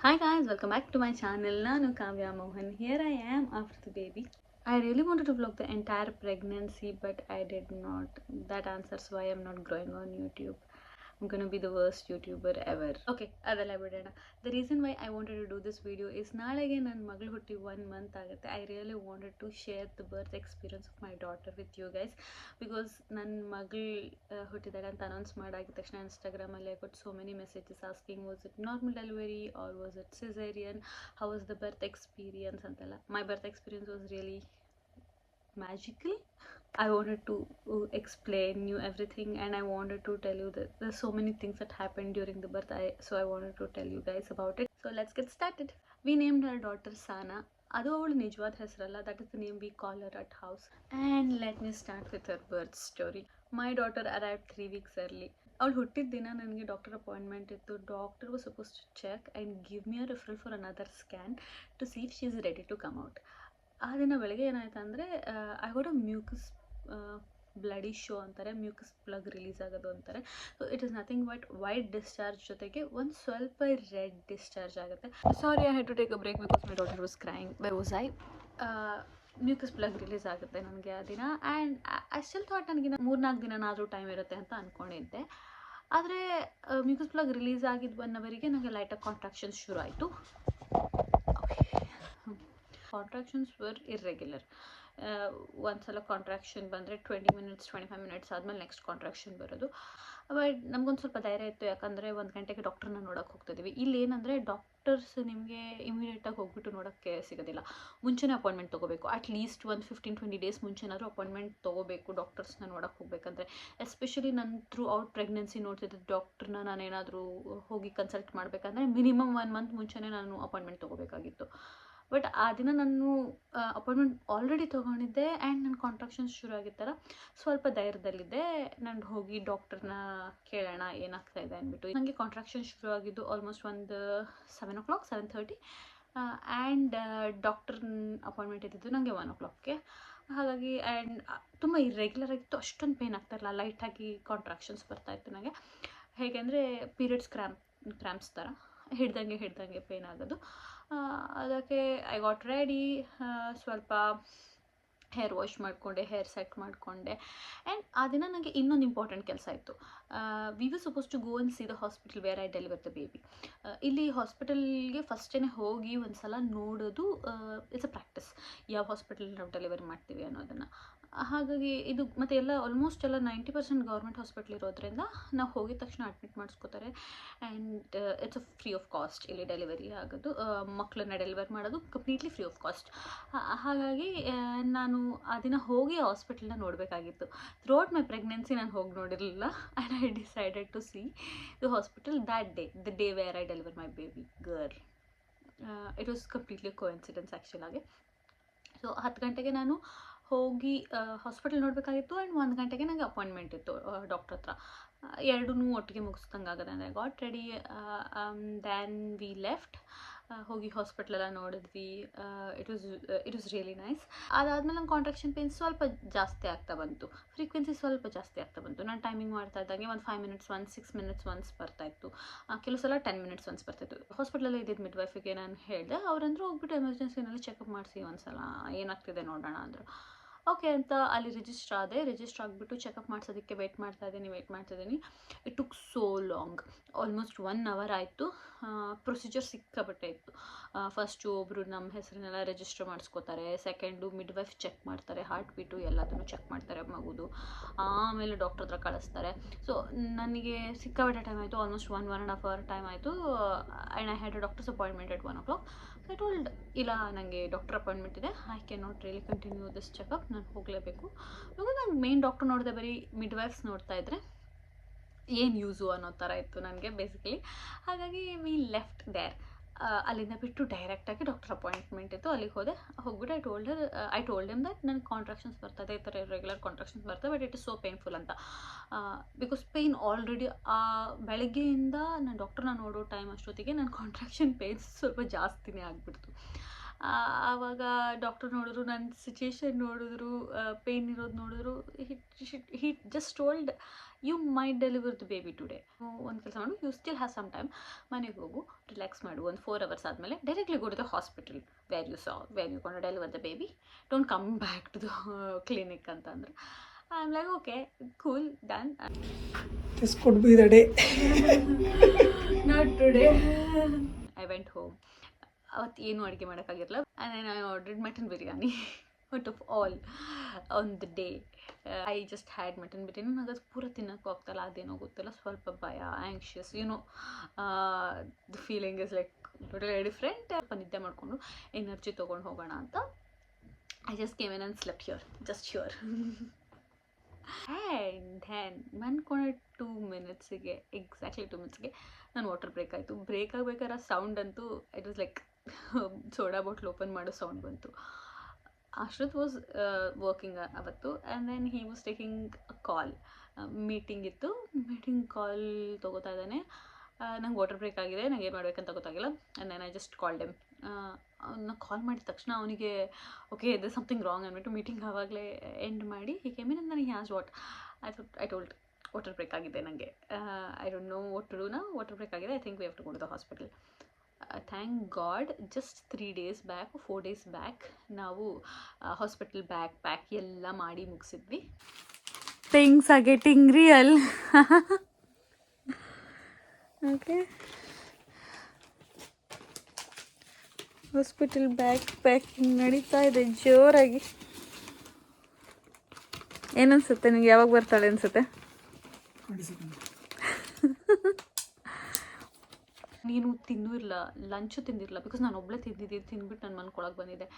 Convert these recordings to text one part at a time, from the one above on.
Hi guys, welcome back to my channel. Nanu Kavya Mohan. Here I am after the baby. I really wanted to vlog the entire pregnancy, but I did not. That answers why I'm not growing on YouTube. I'm gonna be the worst YouTuber ever. Okay, ಅದೆಲ್ಲ ಬಿಡೋಣ. The reason why I wanted to do this video is ನಾಳೆಗೆ ನನ್ನ ಮಗಳು ಹುಟ್ಟಿ 1 month ಆಗುತ್ತೆ. I really wanted to share the birth experience of my daughter with you guys because ನನ್ನ ಮಗಳು ಹುಟ್ಟಿದಾಳೆ ಅಂತ ಅನೌನ್ಸ್ ಮಾಡಾಗಿದ ತಕ್ಷಣ ಇನ್ಸ್ಟಾಗ್ರಾಮಲ್ಲಿ I got so many messages asking was it normal delivery or was it cesarean, how was the birth experience ಅಂತೆಲ್ಲ. My birth experience was really magical. I wanted to explain you everything and I wanted to tell you that there's so many things that happened during the birth. So I wanted to tell you guys about it. So let's get started. We named her daughter Sana. ಅದು ಅವಳು ನಿಜವಾದ ಹೆಸರಲ್ಲ, that is the name we call her at house. And let me start with her birth story. My daughter arrived 3 weeks early. ಅವಳು ಹುಟ್ಟಿದ ದಿನ ನನಗೆ doctor appointment ಇತ್ತು. Doctor was supposed to check and give me a referral for another scan to see if she is ready to come out. ಆ ದಿನ ಬೆಳಗ್ಗೆ ಏನಾಯ್ತು ಅಂದರೆ I got a mucus bloody show ಅಂತಾರೆ, ಮ್ಯೂಕಸ್ ಪ್ಲಗ್ ರಿಲೀಸ್ ಆಗೋದು ಅಂತಾರೆ. So it is nothing but white discharge ಜೊತೆಗೆ ಒಂದು ಸ್ವಲ್ಪ ರೆಡ್ ಡಿಸ್ಚಾರ್ಜ್ ಆಗುತ್ತೆ. Sorry, I had to take a break because my daughter was crying. Where was I? Mucus plug release ಆಗುತ್ತೆ ನನಗೆ ಆ ದಿನ. ಆ್ಯಂಡ್ ಐ ಸ್ಟಿಲ್ ಥಾಟ್ ನನಗಿನ್ನ 3-4 ದಿನನಾದರೂ ಟೈಮ್ ಇರುತ್ತೆ ಅಂತ ಅಂದ್ಕೊಂಡಿದ್ದೆ. ಆದರೆ ಮ್ಯೂಕಸ್ ಪ್ಲಗ್ ರಿಲೀಸ್ ಆಗಿದ್ದು 1 ಅವರಿಗೆ ನನಗೆ ಲೈಟಾಗಿ ಕಾಂಟ್ರಾಕ್ಷನ್ಸ್ ಶುರು ಆಯಿತು. Contractions var irregular. ಒಂದ್ಸಲ ಕಾಂಟ್ರಾಕ್ಷನ್ ಬಂದರೆ 20 ಮಿನಿಟ್ಸ್ 25 ಮಿನಿಟ್ಸ್ ಆದಮೇಲೆ ನೆಕ್ಸ್ಟ್ ಕಾಂಟ್ರಾಕ್ಷನ್ ಬರೋದು. ಬಟ್ ನಮ್ಗೊಂದು ಸ್ವಲ್ಪ ಧೈರ್ಯ ಇತ್ತು, ಯಾಕಂದರೆ 1 ಗಂಟೆಗೆ ಡಾಕ್ಟ್ರನ್ನ ನೋಡೋಕೆ ಹೋಗ್ತಿದ್ದೀವಿ. ಇಲ್ಲಿ ಏನಂದರೆ ಡಾಕ್ಟರ್ಸ್ ನಿಮಗೆ ಇಮಿಡಿಯೇಟಾಗಿ ಹೋಗ್ಬಿಟ್ಟು ನೋಡೋಕ್ಕೆ ಸಿಗೋದಿಲ್ಲ, ಮುಂಚೆನೇ ಅಪಾಯಿಂಟ್ಮೆಂಟ್ ತೊಗೋಬೇಕು. ಅಟ್ಲೀಸ್ಟ್ ಒಂದು 15-20 ಡೇಸ್ ಮುಂಚೆನಾದರೂ ಅಪಾಯಿಂಟ್ಮೆಂಟ್ ತೊಗೋಬೇಕು ಡಾಕ್ಟರ್ಸ್ನ ನೋಡೋಕೆ ಹೋಗ್ಬೇಕಂದ್ರೆ. ಎಸ್ಪೆಷಲಿ ನಾನು ಥ್ರೂ ಔಟ್ ಪ್ರೆಗ್ನೆನ್ಸಿ ನೋಡ್ತಿದ್ದ ಡಾಕ್ಟ್ರನ್ನ ನಾನೇನಾದರೂ ಹೋಗಿ ಕನ್ಸಲ್ಟ್ ಮಾಡಬೇಕಂದ್ರೆ ಮಿನಿಮಮ್ 1 ಮಂತ್ ಮುಂಚೆನೇ ನಾನು ಅಪಾಯಿಂಟ್ಮೆಂಟ್ ತೊಗೋಬೇಕಾಗಿತ್ತು. ಬಟ್ ಆ ದಿನ ನಾನು ಅಪಾಯಿಂಟ್ಮೆಂಟ್ ಆಲ್ರೆಡಿ ತೊಗೊಂಡಿದ್ದೆ ಆ್ಯಂಡ್ ನನ್ನ ಕಾಂಟ್ರಾಕ್ಷನ್ಸ್ ಶುರು ಆಗಿತ್ತಲ್ಲ, ಸ್ವಲ್ಪ ಧೈರ್ಯದಲ್ಲಿದ್ದೆ. ನಾನು ಹೋಗಿ ಡಾಕ್ಟರ್ನ ಕೇಳೋಣ ಏನಾಗ್ತಾ ಇದೆ ಅಂದ್ಬಿಟ್ಟು. ನನಗೆ ಕಾಂಟ್ರಾಕ್ಷನ್ ಶುರು ಆಗಿದ್ದು ಆಲ್ಮೋಸ್ಟ್ ಒಂದು 7 o'clock 7:30 ಆ್ಯಂಡ್ ಡಾಕ್ಟರ್ ಅಪಾಯಿಂಟ್ಮೆಂಟ್ ಇದ್ದಿದ್ದು ನನಗೆ 1 o'clockಗೆ. ಹಾಗಾಗಿ ಆ್ಯಂಡ್ ತುಂಬ ಇರ್ರೆಗ್ಯುಲರ್ ಆಗಿತ್ತು, ಅಷ್ಟೊಂದು ಪೇಯ್ನ್ ಆಗ್ತಾಯಿರಲ್ಲ, ಲೈಟಾಗಿ ಕಾಂಟ್ರಾಕ್ಷನ್ಸ್ ಬರ್ತಾಯಿತ್ತು ನನಗೆ. ಹೇಗೆ ಅಂದರೆ ಪೀರಿಯಡ್ಸ್ ಕ್ರ್ಯಾಂಪ್ಸ್ ಥರ ಹಿಡ್ದಂಗೆ ಪೇಯ್ನ್ ಆಗೋದು. ಅದಕ್ಕೆ ಐ ಗಾಟ್ ರೆಡಿ. ಸ್ವಲ್ಪ ಹೇರ್ ವಾಶ್ ಮಾಡಿಕೊಂಡೆ, ಹೇರ್ ಸೆಟ್ ಮಾಡಿಕೊಂಡೆ. ಆ್ಯಂಡ್ ಆ ದಿನ ನನಗೆ ಇನ್ನೊಂದು ಇಂಪಾರ್ಟೆಂಟ್ ಕೆಲಸ ಇತ್ತು. We were suppose to go and see the hospital where I deliver the baby. ಇಲ್ಲಿ ಹಾಸ್ಪಿಟಲ್ಗೆ ಫಸ್ಟೇ ಹೋಗಿ ಒಂದು ಸಲ ನೋಡೋದು ಇಟ್ಸ್ ಅ ಪ್ರಾಕ್ಟಿಸ್, ಯಾವ ಹಾಸ್ಪಿಟಲ್ ನಾವು ಡೆಲಿವರಿ ಮಾಡ್ತೀವಿ ಅನ್ನೋದನ್ನು. ಹಾಗಾಗಿ ಇದು ಮತ್ತು ಎಲ್ಲ ಆಲ್ಮೋಸ್ಟ್ ಎಲ್ಲ 90% ಗೌರ್ಮೆಂಟ್ ಹಾಸ್ಪಿಟ್ಲ್ ಇರೋದ್ರಿಂದ ನಾವು ಹೋಗಿದ ತಕ್ಷಣ ಅಡ್ಮಿಟ್ ಮಾಡಿಸ್ಕೋತಾರೆ. And it's a free of cost ಇಲ್ಲಿ ಡೆಲಿವರಿ ಆಗೋದು. ಮಕ್ಕಳನ್ನ ಡೆಲಿವರ್ ಮಾಡೋದು ಕಂಪ್ಲೀಟ್ಲಿ ಫ್ರೀ ಆಫ್ ಕಾಸ್ಟ್. ಹಾಗಾಗಿ ನಾನು ಆ ದಿನ ಹೋಗಿ ಹಾಸ್ಪಿಟಲ್ನ ನೋಡಬೇಕಾಗಿತ್ತು. ಥ್ರೂಔಟ್ ಮೈ ಪ್ರೆಗ್ನೆನ್ಸಿ ನಾನು ಹೋಗಿ ನೋಡಿರಲಿಲ್ಲ. And I decided to see the hospital that day, the day where I deliver my baby girl. It was completely coincidence ಆ್ಯಕ್ಚುಲಾಗಿ. ಸೊ 10 ಗಂಟೆಗೆ ನಾನು ಹೋಗಿ ಹಾಸ್ಪಿಟಲ್ ನೋಡಬೇಕಾಗಿತ್ತು. ಆ್ಯಂಡ್ 1 ಗಂಟೆಗೆ ನನಗೆ ಅಪಾಯಿಂಟ್ಮೆಂಟ್ ಇತ್ತು ಡಾಕ್ಟ್ರ್ ಹತ್ರ. ಎರಡನ್ನೂ ಒಟ್ಟಿಗೆ ಮುಗಿಸ್ದಂಗೆ ಆಗೋದು. ಅಂದರೆ got ready. Then we left. ಹೋಗಿ ಹಾಸ್ಪಿಟ್ಲೆಲ್ಲ ನೋಡಿದ್ವಿ. It was really nice. ಅದಾದಮೇಲೆ ನಂಗೆ ಕಾಂಟ್ರಾಕ್ಷನ್ ಪೇನ್ ಸ್ವಲ್ಪ ಜಾಸ್ತಿ ಆಗ್ತಾ ಬಂತು, ಫ್ರೀಕ್ವೆನ್ಸಿ ಸ್ವಲ್ಪ ಜಾಸ್ತಿ ಆಗ್ತಾ ಬಂತು. ನಾನು ಟೈಮಿಂಗ್ ಮಾಡ್ತಾ ಇದ್ದಂಗೆ ಒಂದು 5 minutes ಒನ್ಸ್ 6 minutes ಒನ್ಸ್ ಬರ್ತಾಯಿತ್ತು, ಕೆಲವು ಸಲ 10 minutes ಒನ್ಸ್ ಬರ್ತಾಯಿತ್ತು. ಹಾಸ್ಪಿಟ್ಲಲ್ಲೇ ಇದ್ದಿದ್ದು ಮಿಡ್ವೈಫಿಗೆ ನಾನು ಹೇಳಿದೆ. ಅವರಂದ್ರು ಹೋಗ್ಬಿಟ್ಟು ಎಮರ್ಜೆನ್ಸಿನಲ್ಲಿ ಚೆಕಪ್ ಮಾಡಿಸಿ ಒಂದ್ಸಲ ಏನಾಗ್ತಿದೆ ನೋಡೋಣ ಅಂದರು. ಓಕೆ ಅಂತ ಅಲ್ಲಿ ರಿಜಿಸ್ಟರ್ ಆದೆ. ರಿಜಿಸ್ಟರ್ ಆಗಿಬಿಟ್ಟು ಚೆಕಪ್ ಮಾಡಿಸೋದಕ್ಕೆ ವೆಯ್ಟ್ ಮಾಡ್ತಾಯಿದ್ದೀನಿ. It took so long. Almost 1 hour ಆಯಿತು. ಪ್ರೊಸೀಜರ್ ಸಿಕ್ಕಾಪಟ್ಟೆ ಇತ್ತು. ಫಸ್ಟು ಒಬ್ಬರು ನಮ್ಮ ಹೆಸರನ್ನೆಲ್ಲ ರಿಜಿಸ್ಟರ್ ಮಾಡಿಸ್ಕೋತಾರೆ. ಸೆಕೆಂಡು ಮಿಡ್ವೈಫ್ ಚೆಕ್ ಮಾಡ್ತಾರೆ, ಹಾರ್ಟ್ ಬೀಟು ಎಲ್ಲದನ್ನು ಚೆಕ್ ಮಾಡ್ತಾರೆ ಮಗುದು. ಆಮೇಲೆ ಡಾಕ್ಟ್ರ್ ಹತ್ರ ಕಳಿಸ್ತಾರೆ. ಸೊ ನನಗೆ ಸಿಕ್ಕಾಪಟ್ಟೆ ಟೈಮ್ ಆಯಿತು. ಆಲ್ಮೋಸ್ಟ್ 1.5 hour ಟೈಮ್ ಆಯಿತು. And I had a doctors appointment at 1 o'clock. I told, ಇಲ್ಲ ನನಗೆ ಡಾಕ್ಟರ್ ಅಪಾಯಿಂಟ್ಮೆಂಟ್ ಇದೆ, I can not really continue this checkup, ನಾನು ಹೋಗಲೇಬೇಕು. ಬಿಕಾಸ್ ನಾನು ಮೇನ್ ಡಾಕ್ಟರ್ ನೋಡಿದೆ, ಬರೀ ಮಿಡ್ವೈಫ್ಸ್ ನೋಡ್ತಾ ಇದ್ದರೆ ಏನು ಯೂಸು ಅನ್ನೋ ಥರ ಇತ್ತು ನನಗೆ ಬೇಸಿಕಲಿ. ಹಾಗಾಗಿ ವಿ ಲೆಫ್ಟ್ ದೇರ್. ಅಲ್ಲಿಂದ ಬಿಟ್ಟು ಡೈರೆಕ್ಟಾಗಿ ಡಾಕ್ಟರ್ ಅಪಾಯಿಂಟ್ಮೆಂಟ್ ಇತ್ತು, ಅಲ್ಲಿಗೆ ಹೋಗ್ಬಿಟ್ಟು ಐ ಟೋಲ್ಡ್ ಹಿಮ್ ದಟ್ ನನಗೆ ಕಾಂಟ್ರಾಕ್ಷನ್ಸ್ ಬರ್ತದೆ, ಈ ಥರ ರೆಗ್ಯುಲರ್ ಕಾಂಟ್ರಾಕ್ಷನ್ಸ್ ಬರ್ತದೆ, but it is so painful ಅಂತ. ಬಿಕಾಸ್ ಪೇಯ್ನ್ ಆಲ್ರೆಡಿ ಬೆಳಗ್ಗೆಯಿಂದ ನಾನು ಡಾಕ್ಟ್ರನ್ನ ನೋಡೋ ಟೈಮ್ ಅಷ್ಟೊತ್ತಿಗೆ ನನ್ನ ಕಾಂಟ್ರಾಕ್ಷನ್ ಪೇಯ್ನ್ಸ್ ಸ್ವಲ್ಪ ಜಾಸ್ತಿನೇ ಆಗಿಬಿಡ್ತು. ಆವಾಗ ಡಾಕ್ಟರ್ ನೋಡಿದ್ರು, ನನ್ನ ಸಿಚುಯೇಷನ್ ನೋಡಿದ್ರು, ಪೇಯ್ನ್ ಇರೋದು ನೋಡಿದ್ರು. He just told you might deliver the baby today. ಒಂದು ಕೆಲಸ ಮಾಡು, you still have some time, ಮನೆಗೆ ಹೋಗು, ರಿಲ್ಯಾಕ್ಸ್ ಮಾಡು. ಒಂದು 4 hours ಆದಮೇಲೆ directly go to the hospital where you gonna deliver the baby, don't come back to the clinic ಅಂತಂದ್ರು. I am like okay, cool, done. This could be the day. Not today. I went home. ಅವತ್ತು ಏನು ಅಡುಗೆ ಮಾಡೋಕ್ಕಾಗಿರಲ್ಲ. And I ordered mutton biryani out of all on the day. I just had mutton biryani. ನನಗೆ ಅದು ಪೂರ ತಿನ್ನೋಕ್ಕೂ ಆಗ್ತಾಯಿಲ್ಲ, ಅದೇನೋ ಗೊತ್ತಿಲ್ಲ, ಸ್ವಲ್ಪ ಭಯ, anxious, the feeling is like totally different. ನಿದ್ದೆ ಮಾಡಿಕೊಂಡು ಎನರ್ಜಿ ತೊಗೊಂಡು ಹೋಗೋಣ ಅಂತ I just came in and slept here, just here. And then ಮನ್ಕೊಂಡು 2 minutesಗೆ ಎಕ್ಸಾಕ್ಟ್ಲಿ 2 minutesಗೆ ನಾನು ವಾಟರ್ ಬ್ರೇಕ್ ಆಯಿತು. ಬ್ರೇಕ್ ಆಗಬೇಕಾದ್ರೆ ಸೌಂಡ್ ಅಂತೂ it was like soda bottle open ಮಾಡೋ ಸೌಂಡ್ ಬಂತು. ಅಶ್ರತ್ ವಾಸ್ ವರ್ಕಿಂಗ್ ಅವತ್ತು. And then he was taking a call. Meeting ಇತ್ತು, ಮೀಟಿಂಗ್ ಕಾಲ್ ತೊಗೋತಾ ಇದ್ದಾನೆ. ನಂಗೆ ವಾಟರ್ ಬ್ರೇಕ್ ಆಗಿದೆ, ನಂಗೆ ಏನು ಮಾಡ್ಬೇಕಂತ ಗೊತ್ತಾಗಿಲ್ಲ. ಆ್ಯಂಡ್ ದೆನ್ ಐ ಜಸ್ಟ್ ಕಾಲ್ಡ್ ಹಿಮ್. ನಾನು ಕಾಲ್ ಮಾಡಿದ ತಕ್ಷಣ ಅವನಿಗೆ ಓಕೆ ಇದು ಸಮಥಿಂಗ್ ರಾಂಗ್ ಅಂದ್ಬಿಟ್ಟು ಮೀಟಿಂಗ್ ಆವಾಗಲೇ ಎಂಡ್ ಮಾಡಿ ಹೀಗೆ ಕೇಮ್ ಇನ್ ಆ್ಯಂಡ್ ನನಗೆ has what I told water break ಆಗಿದೆ ನನಗೆ. I don't know what to do now. Water break ಆಗಿದೆ, I think we have to go to the hospital. Thank god just 3 days back 4 days back ನಾವು hospital bag pack ಎಲ್ಲ ಮಾಡಿ ಮುಗಿಸಿದ್ವಿ. Things are getting real. Okay, hospital bag packing ನಡೀತಾ ಇದೆ ಜೋರಾಗಿ. ಏನನ್ಸುತ್ತೆ ನಿಂಗೆ, ಯಾವಾಗ ಬರ್ತಾಳೆ ಅನ್ಸುತ್ತೆ? ನೀನು ತಿನ್ನೂ ಇಲ್ಲ, ಲಂಚು ತಿಂದಿರಲ್ಲ, ಬಿಕಾಸ್ ನಾನು ಒಬ್ಬಳೇ ತಿಂದ್ಬಿಟ್ಟು ನಾನು ಮನ್ಕೊಳಕ್ಕೆ ಬಂದಿದ್ದೆ.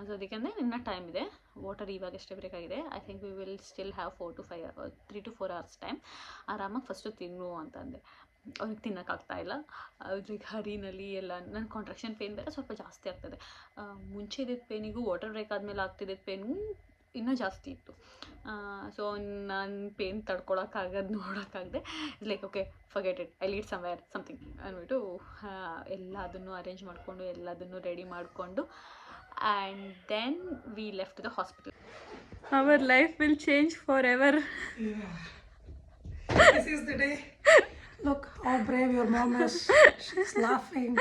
ಸೊ ಅದಕ್ಕೆ ಇನ್ನೂ ಟೈಮ್ ಇದೆ. ವಾಟರ್ ಇವಾಗಷ್ಟೇ ಬೇಕಾಗಿದೆ. I think we will still have 3 to 4 hours time. ಆರಾಮಾಗಿ ಫಸ್ಟು ತಿನ್ನು ಅಂತಂದೆ. ಅವ್ನಿಗೆ ತಿನ್ನೋಕ್ಕಾಗ್ತಾಯಿಲ್ಲ. ಲೈಕ್ ಹರಿನಲ್ಲಿ ಎಲ್ಲ ನನ್ನ ಕಾಂಟ್ರಾಕ್ಷನ್ ಪೇಯ್ನ್ ಬೇರೆ ಸ್ವಲ್ಪ ಜಾಸ್ತಿ ಆಗ್ತದೆ. ಮುಂಚೆ ಇದ್ದಿದ್ದ ಪೇಯ್ನಿಗೂ ವಾಟರ್ ಬ್ರೇಕ್ ಆದಮೇಲೆ ಆಗ್ತಿದ್ದ ಪೇಯ್ನು ಇನ್ನೂ ಜಾಸ್ತಿ ಇತ್ತು. ಸೊ ನಾನು ಪೇಯ್ನ್ ತಡ್ಕೊಳಕ್ಕಾಗದು ನೋಡೋಕ್ಕಾಗದೆ like okay forget it, I lead somewhere something ಅಂದ್ಬಿಟ್ಟು ಎಲ್ಲದನ್ನು ಅರೇಂಜ್ ಮಾಡಿಕೊಂಡು ಎಲ್ಲದನ್ನು ರೆಡಿ ಮಾಡಿಕೊಂಡು and then we left the hospital. Our life will change forever. This is the day. Look how brave your mom is. She's laughing.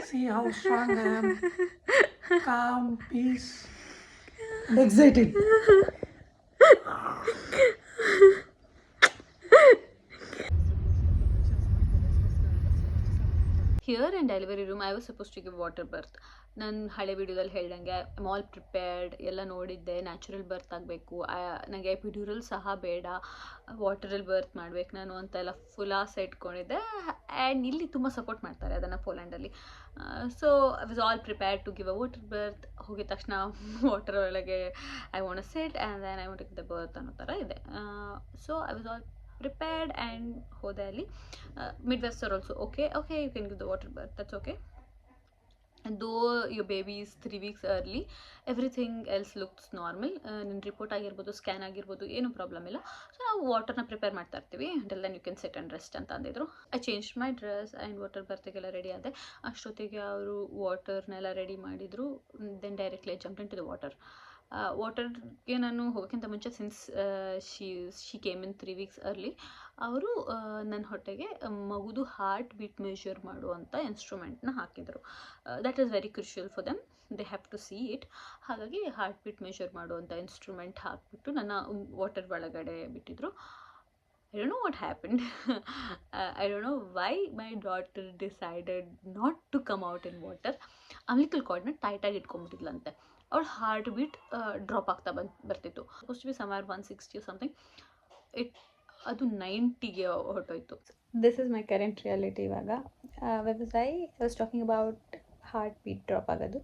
See how strong I am. Calm, peace, and excited. Here in delivery room I was supposed to give water birth. ನಾನು ಹಳೆ ವಿಡಿಯೋದಲ್ಲಿ ಹೇಳ್ದಂಗೆ all prepared ಎಲ್ಲ ನೋಡಿದ್ದೆ. Natural ಬರ್ತ್ ಆಗಬೇಕು, ನನಗೆ epidural ಸಹ ಬೇಡ, ವಾಟರಲ್ಲಿ ಬರ್ತ್ ಮಾಡಬೇಕು ನಾನು ಅಂತೆಲ್ಲ ಫುಲ್ ಆಸೆ ಇಟ್ಕೊಂಡಿದ್ದೆ. ಆ್ಯಂಡ್ ಇಲ್ಲಿ ತುಂಬ ಸಪೋರ್ಟ್ ಮಾಡ್ತಾರೆ ಅದನ್ನು ಪೋಲ್ಯಾಂಡಲ್ಲಿ. So I was all prepared to give a water birth. ಹೋಗಿದ ತಕ್ಷಣ ವಾಟರ್ ಒಳಗೆ I want to sit and then I want to give the birth ಅನ್ನೋ ಥರ ಇದೆ. So I was all prepared and ಹೋದೆ ಅಲ್ಲಿ. midwives are also okay, you can give the water birth, that's okay. And though your baby is 3 weeks early, everything else looks normal. ನಿನ್ನ report ಆಗಿರ್ಬೋದು, scan ಆಗಿರ್ಬೋದು, ಏನೂ problem ಇಲ್ಲ. So ನಾವು ವಾಟರ್ನ prepare ಮಾಡ್ತಾ ಇರ್ತೀವಿ until then you can sit and rest ಅಂತ ಅಂದಿದ್ರು. I change my dress and water ಬರ್ತಿಗೆಲ್ಲ ರೆಡಿ ಆದೆ. ಅಷ್ಟೊತ್ತಿಗೆ ಅವರು ವಾಟರ್ನೆಲ್ಲ ರೆಡಿ ಮಾಡಿದರು. Then directly I jump into the water. ವಾಟರ್ಗೆ ನಾನು ಹೋಗೋಕ್ಕಿಂತ ಮುಂಚೆ since she came in 3 weeks early, ಅವರು ನನ್ನ ಹೊಟ್ಟೆಗೆ ಮಗುದು ಹಾರ್ಟ್ ಬೀಟ್ ಮೆಷರ್ ಮಾಡುವಂಥ ಇನ್ಸ್ಟ್ರೂಮೆಂಟ್ನ ಹಾಕಿದರು. That is very crucial for them, they have to see it. ಹಾಗಾಗಿ ಹಾರ್ಟ್ ಬೀಟ್ ಮೆಷರ್ ಮಾಡುವಂಥ ಇನ್ಸ್ಟ್ರೂಮೆಂಟ್ ಹಾಕಿಬಿಟ್ಟು ನನ್ನ ವಾಟರ್ ಒಳಗಡೆ ಬಿಟ್ಟಿದ್ರು. I don't know what happened. I don't know why my daughter decided not to come out in water. umbilical cordನ ಟೈಟಾಗಿ ಇಟ್ಕೊಂಡ್ಬಿಟ್ಟಿದ್ಲಂತೆ. ಅವಳ heart beat drop ಆಗ್ತಾ ಬರ್ತಿತ್ತು. Supposed to be somewhere 160 something, ಅದು 90ಗೆ ಹೊರಟೋಯ್ತು. This is my current reality. ಇವಾಗ I was talking about heart beat drop ಆಗೋದು.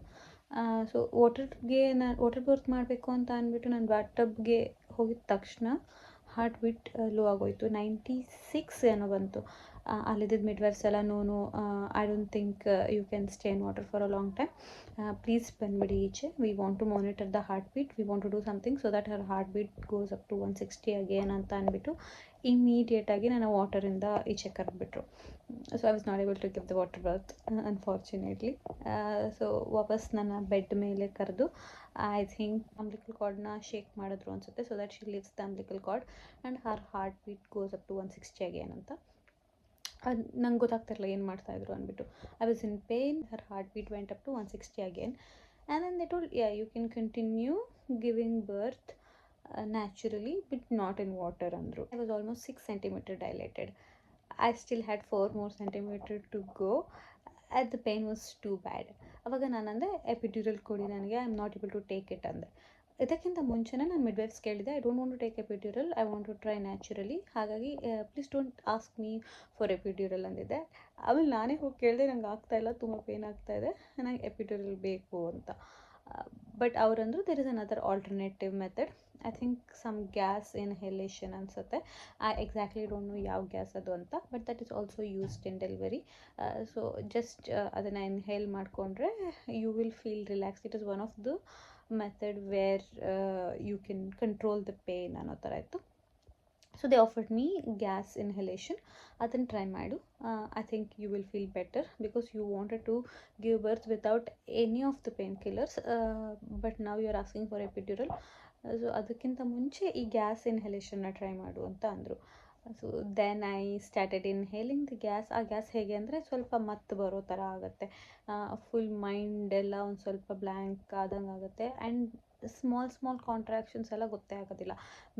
So water birth ಮಾಡಬೇಕು ಅಂತ ಅಂದ್ಬಿಟ್ಟು ನಾನು ಬಾತ್ ಟಬ್ಗೆ ಹೋಗಿದ ತಕ್ಷಣ ಹಾರ್ಟ್ ಬೀಟ್ ಲೋ ಆಗೋಯ್ತು. 96 ಏನೋ ಬಂತು. ಅಲ್ಲಿದ್ದ ಮಿಡ್ವೈಫ್ಸ್ ಎಲ್ಲ no I don't think you can stay in water for a long time, please ಬಂದುಬಿಡಿ ಈಚೆ, we want to monitor the heart beat, we want to do something so that her heart beat goes up to 160 again ಅಂತ ಅಂದ್ಬಿಟ್ಟು ಇಮಿಡಿಯೇಟಾಗಿ ನನ್ನ ವಾಟರಿಂದ ಈಚೆ ಕರೆದ್ಬಿಟ್ರು. So I was not able to give the water birth unfortunately. So ವಾಪಸ್ ನನ್ನ bed ಮೇಲೆ ಕರೆದು ಐ ಥಿಂಕ್ ಅಂಬ್ಲಿಕಲ್ ಕಾರ್ಡ್ನ ಶೇಕ್ ಮಾಡಿದ್ರು ಅನಿಸುತ್ತೆ, so that she lives the umbilical cord and her heart beat goes up to 160 again ಅಂತ. ಅದು ನಂಗೆ ಗೊತ್ತಾಗ್ತಿರಲಿಲ್ಲ ಏನು ಮಾಡ್ತಾಯಿದ್ರು ಅಂದ್ಬಿಟ್ಟು. I was in pain, her heart beat went up to 160 again and then they told you can continue giving birth naturally but not in water ಅಂದರು. I was almost 6 centimeter dilated. I still had 4 more centimeter to go and the pain was too bad. ಅವಾಗ ನಾನು ಅಂದೆ epidural ಕೊಡಿ ನನಗೆ, I am not able to take it ಅಂದೆ. ಇದಕ್ಕಿಂತ ಮುಂಚೆನೇ ನಾನು ಮಿಡ್ವೈಫ್ಸ್ ಕೇಳಿದೆ, I don't want to take epidural, I want to try naturally, ಹಾಗಾಗಿ please don't ask me for epidural ಅಂದಿದ್ದೆ. ಆಮೇಲೆ ನಾನೇ ಹೋಗಿ ಕೇಳಿದೆ, ನಂಗೆ ಆಗ್ತಾಯಿಲ್ಲ, ತುಂಬ ಪೇನ್ ಆಗ್ತಾಯಿದೆ, ನನಗೆ ಎಪಿಡ್ಯೂರಲ್ ಬೇಕು ಅಂತ. ಬಟ್ ಅವರಂದರು there is another alternative method, I think some gas inhalation ಅನಿಸುತ್ತೆ, ಐ ಎಕ್ಸಾಕ್ಟ್ಲಿ ಡೋಂಟ್ ನೋ ಯಾವ ಗ್ಯಾಸ್ ಅದು ಅಂತ, but that is also used in delivery. So just ಅದನ್ನು ಇನ್ಹೇಲ್ ಮಾಡಿಕೊಂಡ್ರೆ you will feel relax. It is one of the method where you can control the pain ಅನ್ನೋ ಥರ ಇತ್ತು. So they offered me gas inhalation, ಅದನ್ನು try ಮಾಡು, I think you will feel better because you wanted to give birth without any of the pain killers, but ನಾವು you are asking for epidural. So ಅದಕ್ಕಿಂತ ಮುಂಚೆ ಈ gas ಇನ್ಹಲೇಷನ್ನ try ಮಾಡು ಅಂತ ಅಂದರು. So then I started inhaling the gas. ಆ gas ಹೇಗೆ ಅಂದರೆ ಸ್ವಲ್ಪ ಮತ್ತು ಬರೋ ಥರ ಆಗುತ್ತೆ, ಫುಲ್ ಮೈಂಡೆಲ್ಲ ಒಂದು ಸ್ವಲ್ಪ ಬ್ಲ್ಯಾಂಕ್ ಆದಂಗೆ ಆಗುತ್ತೆ ಆ್ಯಂಡ್ ಸ್ಮಾಲ್ ಕಾಂಟ್ರಾಕ್ಷನ್ಸ್ ಎಲ್ಲ ಗೊತ್ತೇ ಆಗೋದಿಲ್ಲ.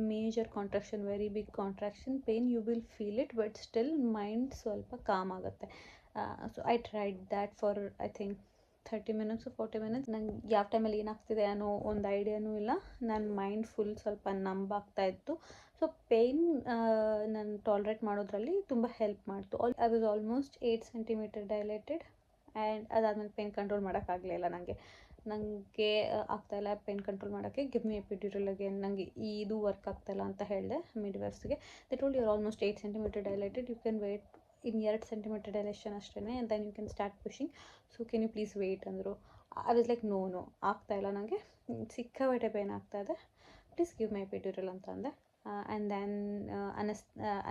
Major contraction, very big contraction, pain you will feel it, but still mind ಸ್ವಲ್ಪ ಕಾಮ್ ಆಗುತ್ತೆ. So I tried that for I think 30 minutes 40 minutes. ನಂಗೆ ಯಾವ ಟೈಮಲ್ಲಿ ಏನಾಗ್ತಿದೆ ಅನ್ನೋ ಒಂದು ಐಡಿಯಾನೂ ಇಲ್ಲ, ನನ್ನ ಮೈಂಡ್ ಫುಲ್ ಸ್ವಲ್ಪ ನಂಬಾಗ್ತಾಯಿತ್ತು. ಸೊ ಪೇಯ್ನ್ ನಾನು ಟಾಲ್ರೇಟ್ ಮಾಡೋದ್ರಲ್ಲಿ ತುಂಬ ಹೆಲ್ಪ್ ಮಾಡ್ತು. I was almost 8 centimeter dilated and ಅದಾದಮೇಲೆ ಪೇಯ್ನ್ ಕಂಟ್ರೋಲ್ ಮಾಡೋಕ್ಕಾಗಲಿಲ್ಲ ನನಗೆ ಆಗ್ತಾಯಿಲ್ಲ ಪೇಯ್ನ್ ಕಂಟ್ರೋಲ್ ಮಾಡೋಕ್ಕೆ, ಗಿವ್ ಮಿ ಎಪಿಡ್ಯೂರಲ್ ಅಗೇನ್, ನನಗೆ ಇದು ವರ್ಕ್ ಆಗ್ತಾಯಿಲ್ಲ ಅಂತ ಹೇಳಿದೆ ಮಿಡ್ವೈಫ್ಸ್ಗೆ. They told you are almost 8 centimeter dilated, you can wait in 2 centimeter dilation ಅಷ್ಟೇ and then you can start pushing, so can you please wait ಅಂದರು. I was like no ಆಗ್ತಾಯಿಲ್ಲ, ನನಗೆ ಸಿಕ್ಕಾಪಟ್ಟೆ ಪೇಯ್ನ್ ಆಗ್ತಾಯಿದೆ, ಪ್ಲೀಸ್ ಗಿವ್ ಮೈ ಎಪಿಡ್ಯೂರಲ್ ಅಂತ ಅಂದೆ. And then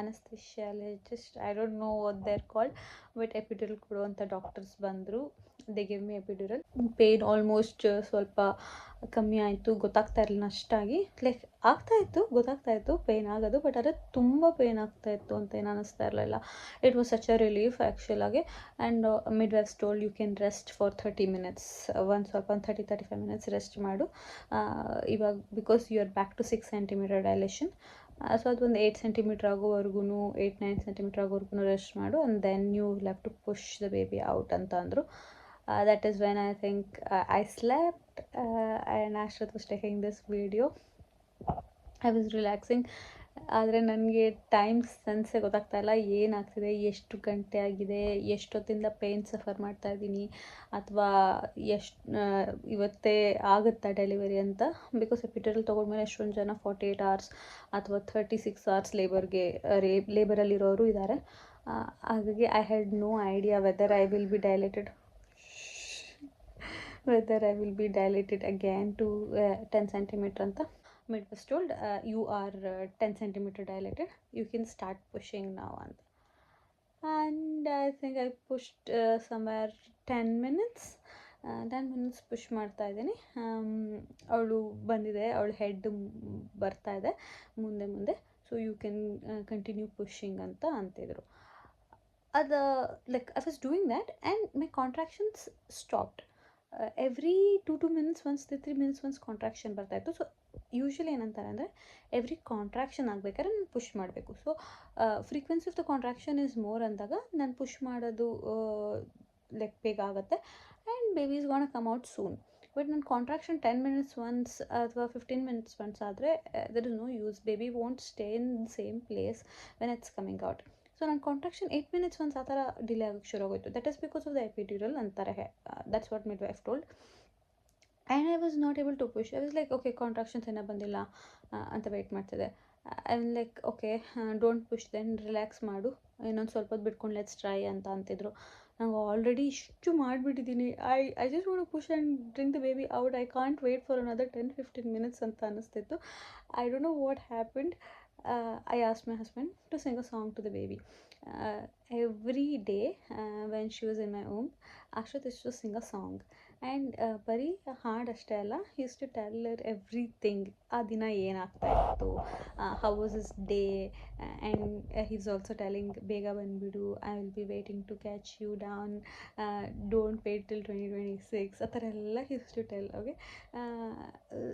anaesthesiologist, I don't know what they are called, but epidural ಕೊಡುವಂಥ doctors ಬಂದರು. They give me epidural. Pain almost ಸ್ವಲ್ಪ ಕಮ್ಮಿ ಆಯಿತು, ಗೊತ್ತಾಗ್ತಾ ಇರಲಿಲ್ಲ ಅಷ್ಟಾಗಿ, ಲೈಕ್ ಗೊತ್ತಾಗ್ತಾಯಿತ್ತು ಪೇಯ್ನ್ ಆಗೋದು, ಬಟ್ ಆದರೆ ತುಂಬ ಪೇಯ್ನ್ ಆಗ್ತಾಯಿತ್ತು ಅಂತ ಏನು ಅನ್ನಿಸ್ತಾ ಇರಲಿಲ್ಲ. It was such a relief ಆ್ಯಕ್ಚುಲಾಗಿ. And midwives told you can rest for 30 minutes, ಒಂದು 30-35 minutes ರೆಸ್ಟ್ ಮಾಡು ಇವಾಗ, because you are back to 6 centimeter dilation. So ಅದೊಂದು 8 centimeter ಆಗೋವರೆಗೂ 8-9 centimeter ಆಗೋವರೆಗೂ ರೆಸ್ಟ್ ಮಾಡು and then you will have to push the baby out ಅಂತ ಅಂದರು. That is when I think I slept and Ashrat was taking this video. I was relaxing. ಆದರೆ ನನಗೆ time ಸೆನ್ಸೇ ಗೊತ್ತಾಗ್ತಾಯಿಲ್ಲ, ಏನಾಗ್ತಿದೆ, ಎಷ್ಟು ಗಂಟೆ ಆಗಿದೆ, ಎಷ್ಟೊತ್ತಿಂದ ಪೇಯ್ನ್ ಸಫರ್ ಮಾಡ್ತಾಯಿದ್ದೀನಿ, ಅಥವಾ ಇವತ್ತೇ ಆಗುತ್ತಾ ಡೆಲಿವರಿ ಅಂತ. ಬಿಕಾಸ್ ಎಪಿಡ್ಯೂರಲ್ ತೊಗೊಂಡ್ಮೇಲೆ ಎಷ್ಟೊಂದು ಜನ 48 hours ಅಥವಾ 36 hours ಲೇಬರಲ್ಲಿರೋರು ಇದ್ದಾರೆ. ಹಾಗಾಗಿ I had no idea whether I will be dilated again to 10 centimeter ಅಂತ. Midwife told you are 10 centimeter dilated, you can start pushing now ಅಂತ. And I think I pushed somewhere 10 minutes push ಮಾಡ್ತಾ ಇದ್ದೀನಿ. ಅವಳು ಬಂದಿದೆ, ಅವಳ head ಬರ್ತಾ ಇದೆ ಮುಂದೆ, so you can continue pushing ಅಂತ ಅಂತಿದ್ರು. ಅದು like I was doing that and my contractions stopped. Every 2 minutes once 3 minutes once contraction ಬರ್ತಾಯಿತ್ತು. ಸೊ ಯೂಶ್ವಲಿ ಏನಂತಾರೆ ಅಂದರೆ ಎವ್ರಿ ಕಾಂಟ್ರಾಕ್ಷನ್ ಆಗಬೇಕಾದ್ರೆ ನಾನು ಪುಷ್ ಮಾಡಬೇಕು. So frequency of the contraction is more ಅಂದಾಗ ನಾನು ಪುಷ್ ಮಾಡೋದು ಲೈಕ್ ಬೇಗ ಆಗುತ್ತೆ and baby is gonna come out soon. But ನನ್ನ ಕಾಂಟ್ರಾಕ್ಷನ್ 10 minutes once ಅಥವಾ 15 minutes once ಆದರೆ there is no use, baby won't stay in the same place when it's coming out. So ನನ್ನ contraction 8 minutes once ಆ ಥರ delay ಆಗೋಕ್ಕೆ ಶುರು ಆಗೋಯ್ತು. That is because of the epidural ಅಂತಾರೆ, that's what midwife told. And I was not able to push. I was like okay contractions ಏನೋ ಬಂದಿಲ್ಲ ಅಂತ ವೆಯ್ಟ್ ಮಾಡ್ತಿದ್ದೆ. I am like okay, don't push then, relax ಮಾಡು, ಇನ್ನೊಂದು ಸ್ವಲ್ಪ ಹೊತ್ತು ಬಿಟ್ಕೊಂಡು ಲೆಟ್ಸ್ ಟ್ರೈ ಅಂತ ಅಂತಿದ್ರು. ನಂಗೆ ಆಲ್ರೆಡಿ ಇಷ್ಟು ಮಾಡಿಬಿಟ್ಟಿದ್ದೀನಿ, I just want to push and drink the baby out, I can't wait for another 10-15 minutes ಅಂತ ಅನ್ನಿಸ್ತಿತ್ತು. I don't know what happened. I asked my husband to sing a song to the baby. Every day when she was in my womb, Ashrat used to sing a song. And ಬರೀ ಹಾಡು ಅಷ್ಟೇ ಅಲ್ಲ, used to tell her everything. ಆ ದಿನ ಏನಾಗ್ತಾ ಇತ್ತು, how was his day, and he's also telling ಬೇಗ ಬಂದುಬಿಡು, I will be waiting to catch you down, don't wait till 2026, ಆ ಥರ ಎಲ್ಲ used to tell. Okay,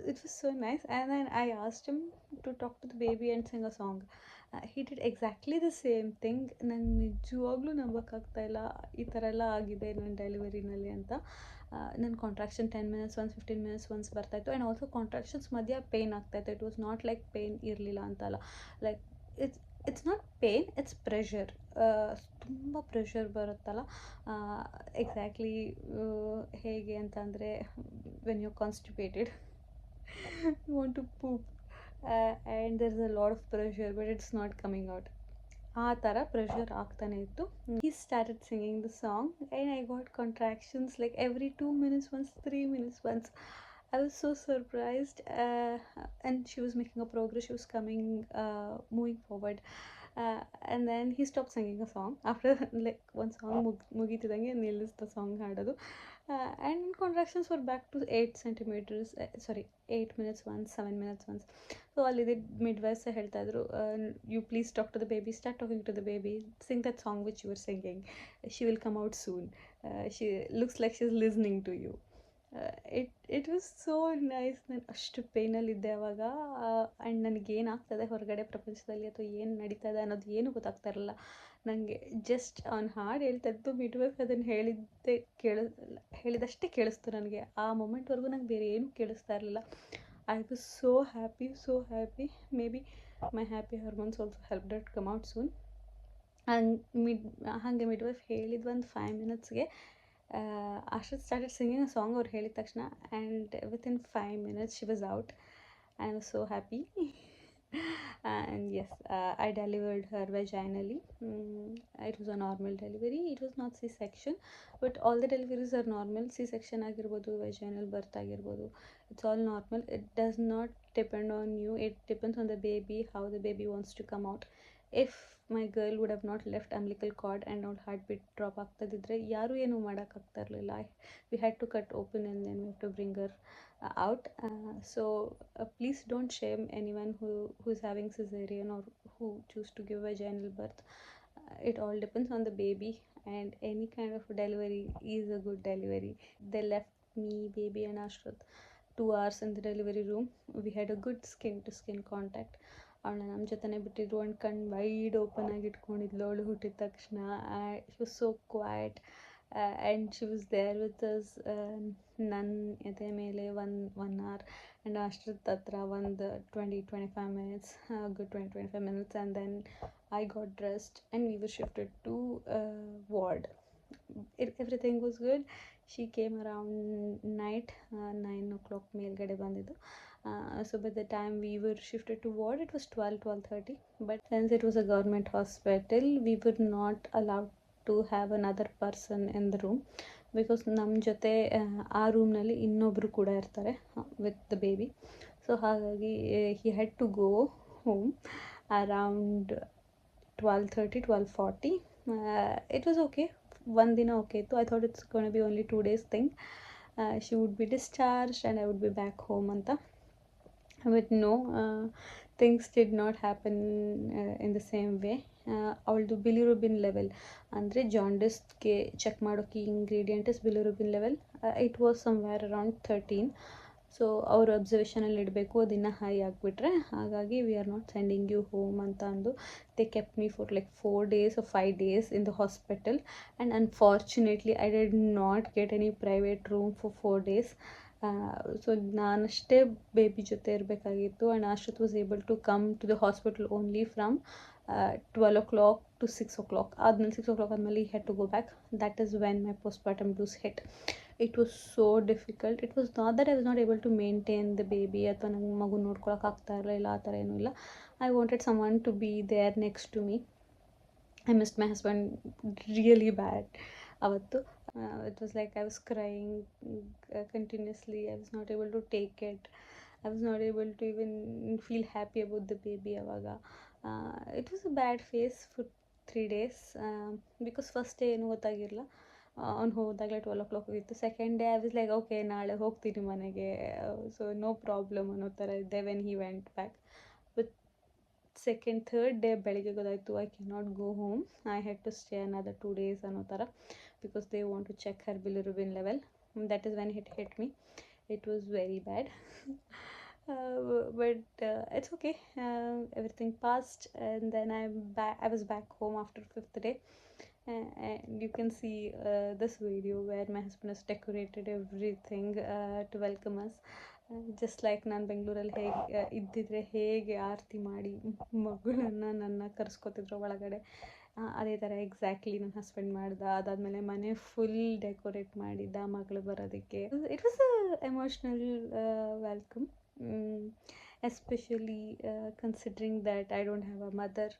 it was so nice. And then I asked him to talk to the baby and sing a song. He did exactly the same thing. ನಂಗೆ ನಿಜವಾಗ್ಲೂ ನಂಬೋಕ್ಕಾಗ್ತಾಯಿಲ್ಲ ಈ ಥರ ಎಲ್ಲ ಆಗಿದೆ ನನ್ನ ಡೆಲಿವರಿನಲ್ಲಿ ಅಂತ. ನನ್ನ contraction 10 minutes once, 15 minutes once ಬರ್ತಾಯಿತ್ತು. ಆ್ಯಂಡ್ ಆಲ್ಸೋ ಕಾಂಟ್ರಾಕ್ಷನ್ಸ್ ಮಧ್ಯ ಪೇಯ್ನ್ ಆಗ್ತಾಯಿತ್ತು. It was not like pain ಇರಲಿಲ್ಲ ಅಂತಲ್ಲ, like it's not pain, it's pressure. ತುಂಬ ಪ್ರೆಷರ್ ಬರುತ್ತಲ್ಲ, ಎಕ್ಸಾಕ್ಟ್ಲಿ ಹೇಗೆ ಅಂತಂದರೆ when you constipated, you want to poop, and there is a lot of pressure but it's not coming out. ಆ ಥರ pressure ಆಗ್ತಾನೆ ಇತ್ತು. He started singing the song and I got contractions like every 2 minutes once, 3 minutes once. I was so surprised, and she was making a progress, she was coming, moving forward, and then he stopped singing a song after like one song ಮುಗೀತಿದಂಗೆ ನಿಲ್ಲಿಸ್ದ song ಹಾಡೋದು. And contractions were back to 8 centimeters, 8 minutes once, 7 minutes once. So ಅಲ್ಲಿದ್ದ midwives ಹೇಳ್ತಾಯಿದ್ರು, you please talk to the baby, start talking to the baby, sing that song which you are singing, she will come out soon, she looks like she is listening to you. It was so nice. ನಾನು ಅಷ್ಟು ಪೇಯ್ನಲ್ಲಿದ್ದೆ ಆವಾಗ. And ನನಗೇನಾಗ್ತದೆ ಹೊರಗಡೆ ಪ್ರಪಂಚದಲ್ಲಿ ಅಥವಾ ಏನು ನಡೀತದೆ ಅನ್ನೋದು ಏನೂ ಗೊತ್ತಾಗ್ತಾ ಇರಲಿಲ್ಲ ನನಗೆ. ಜಸ್ಟ್ ಅವ್ನು ಹಾಡು ಹೇಳ್ತಾಯಿದ್ದು, ಮಿಡ್ವೈಫ್ ಅದನ್ನು ಹೇಳಿದಷ್ಟೇ ಕೇಳಿಸ್ತು ನನಗೆ. ಆ ಮೊಮೆಂಟ್ವರೆಗೂ ನಂಗೆ ಬೇರೆ ಏನೂ ಕೇಳಿಸ್ತಾ ಇರಲಿಲ್ಲ. I was so happy. Maybe my happy hormones also helped it come out soon. And ಹಾಗೆ ಮಿಡ್ವೈಫ್ ಹೇಳಿದ ಒಂದು 5 ಮಿನಿಟ್ಸ್ಗೆ Ashrat started singing a song ಅವ್ರು ಹೇಳಿದ ತಕ್ಷಣ, and within 5 minutes she was out. I was so happy. And yes, I delivered her vaginally. It was a normal delivery. It was not C-section, but all the deliveries are normal. C-section ಆಗಿರ್ಬೋದು, vaginal birth ಆಗಿರ್ಬೋದು, it's all normal. It does not depend on you. It depends on the baby, how the baby wants to come out. If my girl would have not left umbilical cord and not heartbeat drop ಆಗ್ತದಿದ್ರೆ ಯಾರೂ ಏನೂ ಮಾಡೋಕ್ಕಾಗ್ತಾ ಇರಲಿಲ್ಲ. We had to cut open and then we have to bring her out. So please don't shame anyone who's having cesarean or who choose to give vaginal birth. It all depends on the baby, and any kind of delivery is a good delivery. They left me, baby and Ashrat 2 hours in the delivery room. We had a good skin to skin contact. ಅವಳನ್ನ ನಮ್ಮ ಜೊತೆನೇ ಬಿಟ್ಟಿದ್ರು. ಒಂದು ಕಣ್ಣು wide open ಆಗಿ ಇಟ್ಕೊಂಡಿದ್ಲು ಅವಳು ಹುಟ್ಟಿದ ತಕ್ಷಣ. She was so quiet, and she was there with us. ನನ್ನ ಎದೆ ಮೇಲೆ 1 hour ಆ್ಯಂಡ್ ಅಷ್ಟೊತ್ತು ಹತ್ರ ಒಂದು 20-25 minutes, good 20-25 minutes, and then I got dressed and we were shifted to ward. Everything was good. She came around night 9 o'clock ಮೇಲ್ಗಡೆ ಬಂದಿದ್ದು. So by the time we were shifted to ward, it was 12:30. But since it was a government hospital, we were not allowed to have another person in the room, because ನಮ್ಮ ಜೊತೆ ಆ ರೂಮ್ನಲ್ಲಿ ಇನ್ನೊಬ್ಬರು ಕೂಡ ಇರ್ತಾರೆ with the baby. So ಹಾಗಾಗಿ he had to go home around 12:30-12:40. It was okay. ಒಂದು ದಿನ ಓಕೆ ಇತ್ತು. I thought it's going to be only 2 days thing. She would be discharged and I would be back home ಅಂತ. But no, things did not happen in the same way. ಅವಳದು bilirubin level ಅಂದರೆ ಜಾಂಡಿಸ್ಗೆ check ಮಾಡೋಕ್ಕೆ ingredient is bilirubin level. It was somewhere around 13. So ಅವರು ಅಬ್ಸರ್ವೇಷನಲ್ಲಿ ಇಡಬೇಕು, ಅದನ್ನು high ಆಗಿಬಿಟ್ರೆ, ಹಾಗಾಗಿ we are not sending you home ಅಂತ ಅಂದು they kept me for like 4 days or 5 days in the hospital. And unfortunately I did not get any private room for 4 days. ಸೊ ನಾನಷ್ಟೇ ಬೇಬಿ ಜೊತೆ ಇರಬೇಕಾಗಿತ್ತು. And Ashrat was able to come to the hospital only from 12 o'clock to 6 o'clock. ಆದಮೇಲೆ 6 o'clock ಆದಮೇಲೆ he had to go back. That is when my postpartum blues hit. It was so difficult. It was not that I was not able to maintain the baby ಅಥವಾ ನಂಗೆ ಮಗು ನೋಡ್ಕೊಳಕ್ಕೆ ಆಗ್ತಾ ಇರಲಿಲ್ಲ, ಆ ಥರ ಏನೂ ಇಲ್ಲ. I wanted someone to be there next to me. I missed my husband really bad avattu. It was like I was crying continuously. I was not able to take it. I was not able to even feel happy about the baby avaga. It was a bad phase for 3 days, because first day ಏನು ಗೊತ್ತಾಗಿರಲಿಲ್ಲ. ಅವ್ನು ಹೋದಾಗಲೇ 12 o'clock ಆಗಿತ್ತು. Second day I was like okay ನಾಳೆ ಹೋಗ್ತೀನಿ ಮನೆಗೆ, so no problem ಅನ್ನೋ ಥರ ಇದ್ದೆ when he went back. But second third day ಬೆಳಿಗ್ಗೆ ಗೊತ್ತಾಯಿತು I can not go home, I had to stay another 2 days ಅನ್ನೋ ಥರ, because they want to check her bilirubin level. That is when it hit me. It was very bad. But it's okay. Everything passed, and then I was back home after 5th day. And you can see this video where my husband has decorated everything to welcome us. Just like ನಾನು ಬೆಂಗಳೂರಲ್ಲಿ ಹೇಗೆ ಇದ್ದಿದ್ರೆ ಹೇಗೆ ಆರತಿ ಮಾಡಿ ನನ್ನ ಕರೆಸ್ಕೊತಿದ್ರು ಒಳಗಡೆ, ಅದೇ ಥರ ಎಕ್ಸಾಕ್ಟ್ಲಿ ನನ್ನ ಹಸ್ಬೆಂಡ್ ಮಾಡ್ದ. ಅದಾದಮೇಲೆ ಮನೆ ಫುಲ್ ಡೆಕೋರೇಟ್ ಮಾಡಿದ್ದ ಮಗಳು ಬರೋದಕ್ಕೆ. It was a emotional welcome, especially ಕನ್ಸಿಡ್ರಿಂಗ್ that I don't have a mother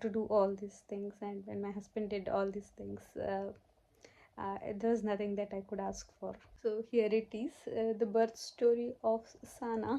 to do all these things, and when my husband did all these things, there was nothing that I could ask for. So here it is, the birth story of Sana.